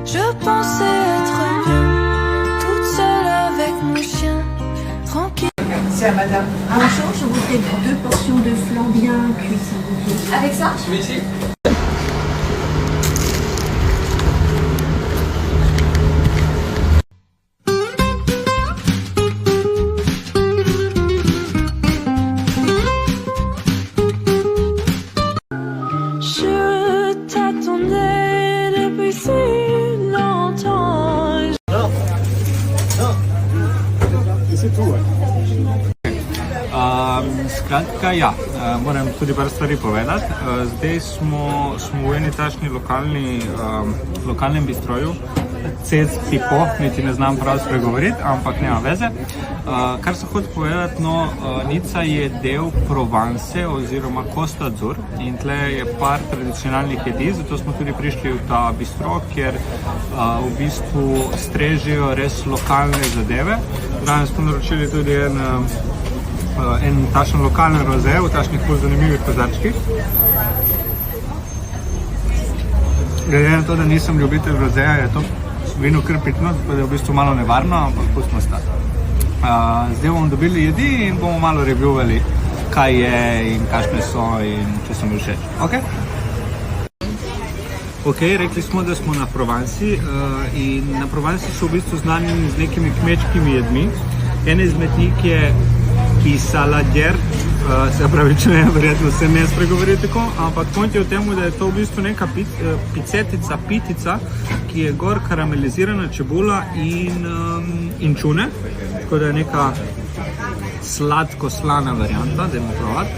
Je pensais être bien, toute seule avec mon chien, tranquille. C'est à madame. Bonjour, je voudrais 2 portions de flan bien cuits, s'il vous plaît. Avec ça? Celui-ci? Je t'attendais depuis si longtemps. Skratka, ja, moram tudi par stvari povedati. Zdaj smo v eni takšni lokalnem bistroju, Cez-Pipo, niti ne znam prav spregovoriti, ampak nema veze. Kar se hoče povedati, Nica je del Provence oziroma Costa d'Azur in tle je par tradicionalnih jedi, zato smo tudi prišli v ta bistro, kjer v bistvu strežejo res lokalne zadeve. Danes smo naročili tudi en takšen lokalni roze v takšnih bolj zanimivih kozarčkih. Glede na to, da nisem ljubitelj rozeja, je to vino kar pitno, tako da je v bistvu malo nevarno, ampak pustimo stati. Zdaj bomo dobili jedi in bomo malo reviewali, kaj je in kakšne so in če so mi všeč. Ok, rekli smo, da smo na Provansi in na Provansi so v bistvu znani z nekimi kmečkimi jedmi. Ena izmed njih je Pisalager, se pravi, če ne, verjetno se ne spregovori tako, ampak point je v tem, da je to v bistvu neka pitica, ki je gor karamelizirana čebula in čune, tako da je neka sladko-slana varianta, dajmo probati.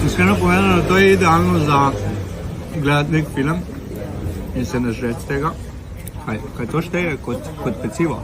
Iskreno povedano, to je idealno za gledati nek film in se nažreti tega. Kaj to šteje kot pecivo?